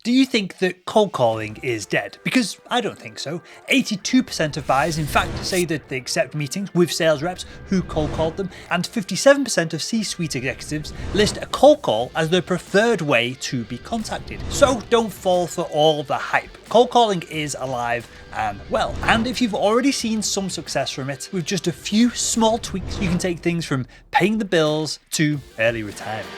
Do you think that cold calling is dead? Because I don't think so. 82% of buyers in fact say that they accept meetings with sales reps who cold called them, and 57% of C-suite executives list a cold call as their preferred way to be contacted. So don't fall for all the hype. Cold calling is alive and well. And if you've already seen some success from it, with just a few small tweaks, you can take things from paying the bills to early retirement.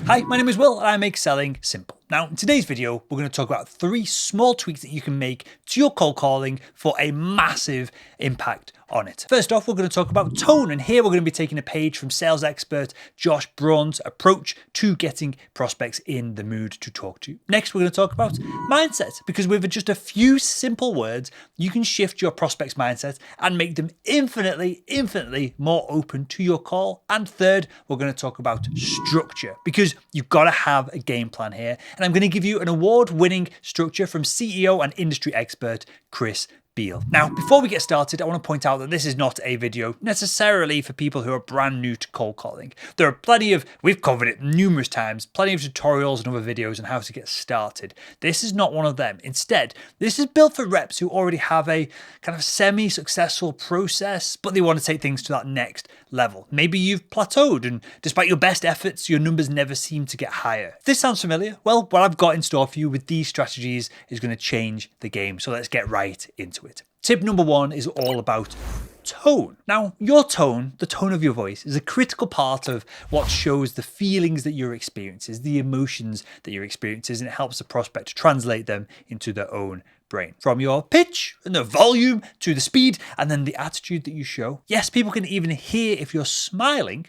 Hi, my name is Will and I make selling simple. Now, in today's video, we're going to talk about 3 small tweaks that you can make to your cold calling for a massive impact on it. First off, we're going to talk about tone, and here we're going to be taking a page from sales expert Josh Braun's approach to getting prospects in the mood to talk to. Next, we're going to talk about mindset, because with just a few simple words, you can shift your prospect's mindset and make them infinitely more open to your call. And third, we're going to talk about structure, because you've got to have a game plan here. And I'm going to give you an award-winning structure from CEO and industry expert Chris Beal. Now, before we get started, I want to point out that this is not a video necessarily for people who are brand new to cold calling. There are plenty of, we've covered it numerous times, plenty of tutorials and other videos on how to get started. This is not one of them. Instead, this is built for reps who already have a kind of semi-successful process, but they want to take things to that next level. Maybe you've plateaued and despite your best efforts, your numbers never seem to get higher. If this sounds familiar, well, what I've got in store for you with these strategies is going to change the game. So let's get right into it. Tip number 1 is all about tone. Now, your tone, the tone of your voice, is a critical part of what shows the feelings that you're experiencing, the emotions that you're experiencing, and it helps the prospect to translate them into their own brain. From your pitch and the volume to the speed and then the attitude that you show. Yes, people can even hear if you're smiling.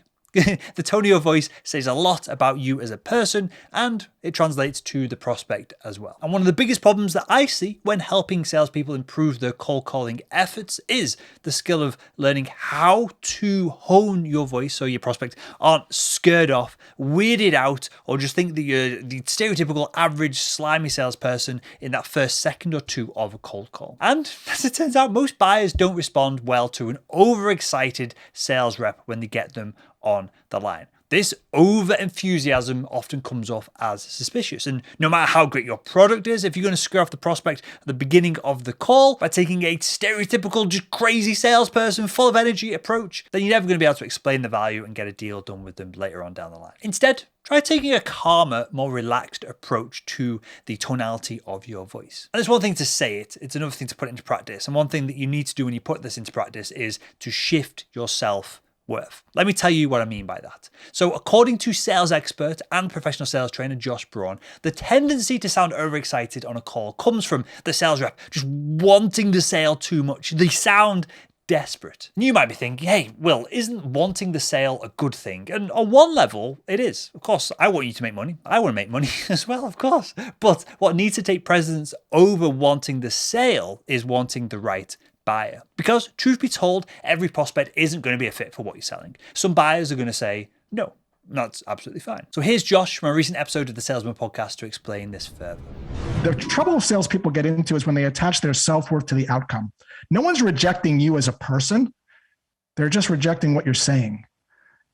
The tone of your voice says a lot about you as a person, and it translates to the prospect as well. And one of the biggest problems that I see when helping salespeople improve their cold calling efforts is the skill of learning how to hone your voice so your prospects aren't scared off, weirded out, or just think that you're the stereotypical average slimy salesperson in that first second or two of a cold call. And as it turns out, most buyers don't respond well to an overexcited sales rep when they get them on the line. This over enthusiasm often comes off as suspicious. And no matter how great your product is, if you're going to scare off the prospect at the beginning of the call by taking a stereotypical, just crazy salesperson, full of energy approach, then you're never going to be able to explain the value and get a deal done with them later on down the line. Instead, try taking a calmer, more relaxed approach to the tonality of your voice. And it's one thing to say it, it's another thing to put it into practice. And one thing that you need to do when you put this into practice is to shift your self-worth. Let me tell you what I mean by that. So according to sales expert and professional sales trainer Josh Braun, the tendency to sound overexcited on a call comes from the sales rep just wanting the sale too much. They sound desperate. And you might be thinking, hey, Will, isn't wanting the sale a good thing? And on one level, it is. Of course, I want you to make money. I want to make money as well, of course. But what needs to take precedence over wanting the sale is wanting the right buyer. Because truth be told, every prospect isn't going to be a fit for what you're selling. Some buyers are going to say, no, that's absolutely fine. So here's Josh from a recent episode of the Salesman podcast to explain this further. The trouble salespeople get into is when they attach their self-worth to the outcome. No one's rejecting you as a person. They're just rejecting what you're saying.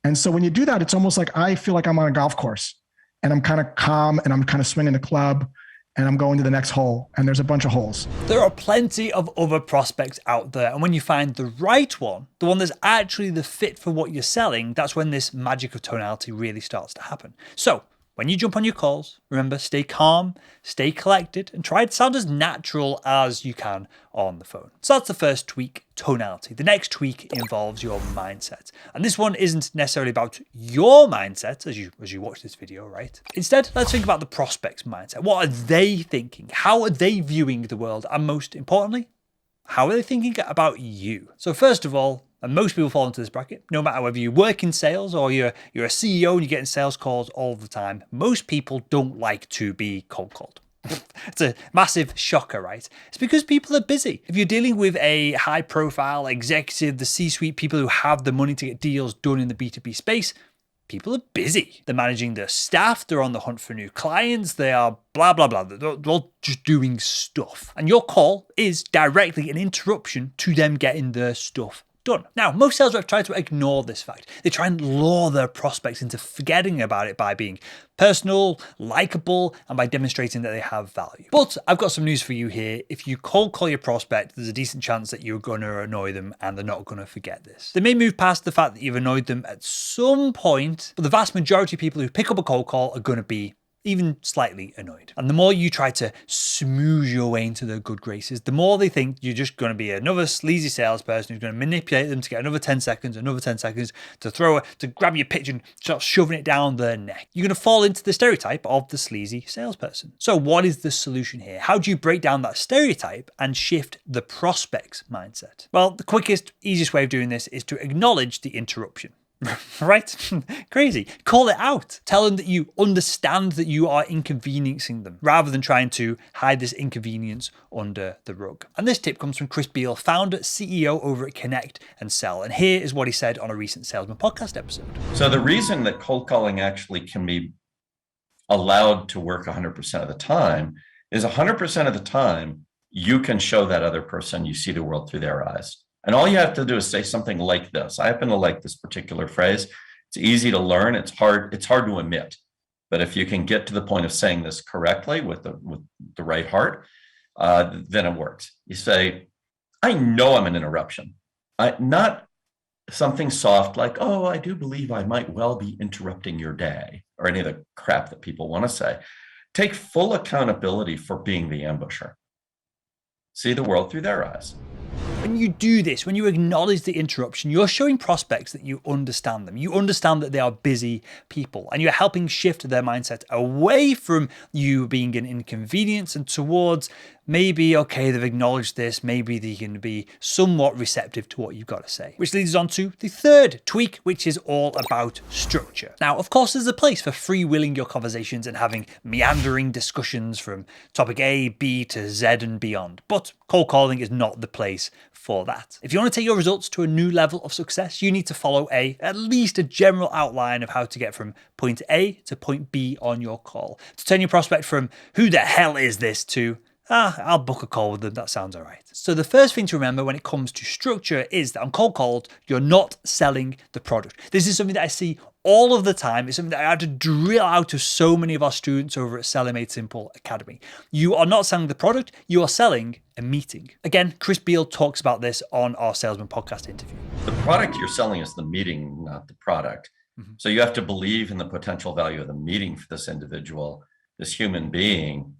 And so when you do that, it's almost like I feel like I'm on a golf course and I'm kind of calm and I'm kind of swinging the club and I'm going to the next hole, and there's a bunch of holes. There are plenty of other prospects out there, and when you find the right one, the one that's actually the fit for what you're selling, that's when this magic of tonality really starts to happen. So when you jump on your calls, remember, stay calm, stay collected, and try to sound as natural as you can on the phone. So that's the first tweak, tonality. The next tweak involves your mindset. And this one isn't necessarily about your mindset as you watch this video, right? Instead, let's think about the prospect's mindset. What are they thinking? How are they viewing the world? And most importantly, how are they thinking about you? So first of all, and most people fall into this bracket, no matter whether you work in sales or you're a CEO and you're getting sales calls all the time, most people don't like to be cold called. It's a massive shocker, right? It's because people are busy. If you're dealing with a high profile executive, the C-suite, people who have the money to get deals done in the B2B space, people are busy. They're managing their staff. They're on the hunt for new clients. They are blah, blah, blah. They're all just doing stuff. And your call is directly an interruption to them getting their stuff done. Now, most sales reps try to ignore this fact. They try and lure their prospects into forgetting about it by being personal, likable, and by demonstrating that they have value. But I've got some news for you here. If you cold call your prospect, there's a decent chance that you're going to annoy them and they're not going to forget this. They may move past the fact that you've annoyed them at some point, but the vast majority of people who pick up a cold call are going to be even slightly annoyed. And the more you try to smooth your way into their good graces, the more they think you're just going to be another sleazy salesperson who's going to manipulate them to get another 10 seconds to grab your pitch and start shoving it down their neck. You're going to fall into the stereotype of the sleazy salesperson. So what is the solution here? How do you break down that stereotype and shift the prospect's mindset? Well, the quickest, easiest way of doing this is to acknowledge the interruption. Right? Crazy. Call it out. Tell them that you understand that you are inconveniencing them rather than trying to hide this inconvenience under the rug. And this tip comes from Chris Beall, founder, CEO over at Connect and Sell. And here is what he said on a recent Salesman podcast episode. So the reason that cold calling actually can be allowed to work 100% of the time is 100% of the time, you can show that other person you see the world through their eyes. And all you have to do is say something like this. I happen to like this particular phrase. It's easy to learn. It's hard to emit. But if you can get to the point of saying this correctly with the right heart, then it works. You say, I know I'm an interruption. Not something soft like, oh, I do believe I might well be interrupting your day, or any of the crap that people want to say. Take full accountability for being the ambusher. See the world through their eyes. When you do this, when you acknowledge the interruption, you're showing prospects that you understand them. You understand that they are busy people, and you're helping shift their mindset away from you being an inconvenience and towards maybe, okay, they've acknowledged this, maybe they can be somewhat receptive to what you've got to say. Which leads us on to the third tweak, which is all about structure. Now, of course, there's a place for freewheeling your conversations and having meandering discussions from topic A, B to Z and beyond. But cold calling is not the place for that. If you want to take your results to a new level of success, you need to follow at least a general outline of how to get from point A to point B on your call. To turn your prospect from who the hell is this to I'll book a call with them, that sounds all right. So the first thing to remember when it comes to structure is that on cold calls, you're not selling the product. This is something that I see all of the time. It's something that I had to drill out to so many of our students over at Selling Made Simple Academy. You are not selling the product, you are selling a meeting. Again, Chris Beall talks about this on our Salesman podcast interview. The product you're selling is the meeting, not the product. Mm-hmm. So you have to believe in the potential value of the meeting for this individual, this human being,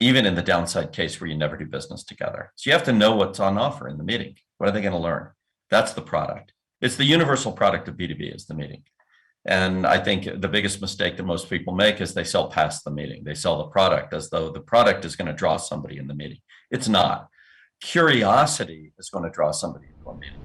even in the downside case where you never do business together. So you have to know what's on offer in the meeting. What are they going to learn? That's the product. It's the universal product of B2B is the meeting. And I think the biggest mistake that most people make is they sell past the meeting. They sell the product as though the product is going to draw somebody in the meeting. It's not. Curiosity is going to draw somebody into a meeting.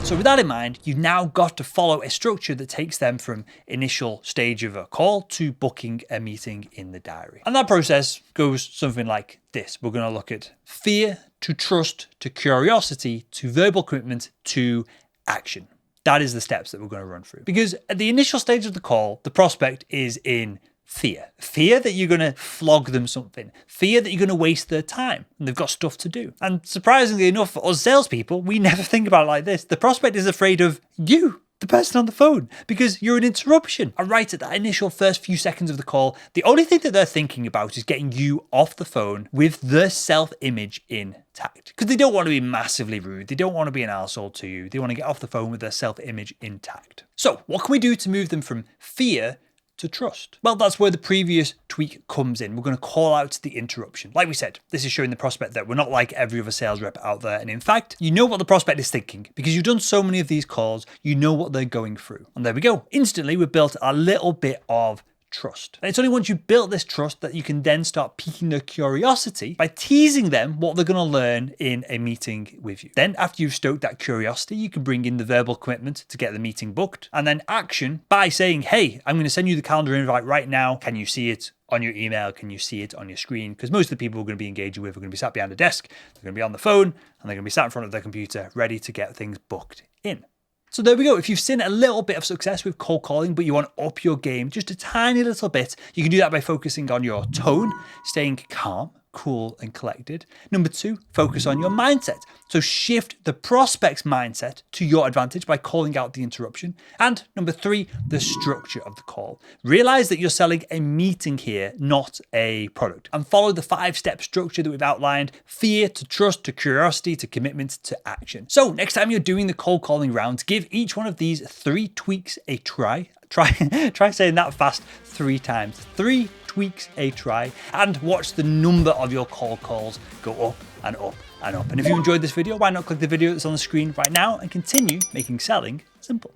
So with that in mind, you've now got to follow a structure that takes them from initial stage of a call to booking a meeting in the diary. And that process goes something like this. We're going to look at fear to trust to curiosity to verbal commitment to action. That is the steps that we're going to run through. Because at the initial stage of the call, the prospect is in fear. Fear that you're going to flog them something. Fear that you're going to waste their time and they've got stuff to do. And surprisingly enough, for us salespeople, we never think about it like this. The prospect is afraid of you, the person on the phone, because you're an interruption. And right at that initial first few seconds of the call, the only thing that they're thinking about is getting you off the phone with their self-image intact. Because they don't want to be massively rude. They don't want to be an arsehole to you. They want to get off the phone with their self-image intact. So what can we do to move them from fear to trust? Well, that's where the previous tweak comes in. We're going to call out the interruption. Like we said, this is showing the prospect that we're not like every other sales rep out there. And in fact, you know what the prospect is thinking because you've done so many of these calls, you know what they're going through. And there we go. Instantly, we've built a little bit of trust. And it's only once you've built this trust that you can then start piquing their curiosity by teasing them what they're going to learn in a meeting with you. Then after you've stoked that curiosity, you can bring in the verbal commitment to get the meeting booked, and then action by saying, hey, I'm going to send you the calendar invite right now. Can you see it on your email? Can you see it on your screen? Because most of the people we're going to be engaging with are going to be sat behind a desk, they're going to be on the phone, and they're going to be sat in front of their computer ready to get things booked in. So there we go. If you've seen a little bit of success with cold calling, but you want to up your game just a tiny little bit, you can do that by focusing on your tone, staying calm, cool and collected. Number 2, focus on your mindset. So shift the prospect's mindset to your advantage by calling out the interruption. And number 3, the structure of the call. Realize that you're selling a meeting here, not a product. And follow the 5-step structure that we've outlined: fear to trust to curiosity to commitment to action. So next time you're doing the cold calling rounds, give each one of these 3 tweaks a try. Try saying that fast 3 times. 3 tweaks a try, and watch the number of your cold calls go up and up and up. And if you enjoyed this video, why not click the video that's on the screen right now and continue making selling simple.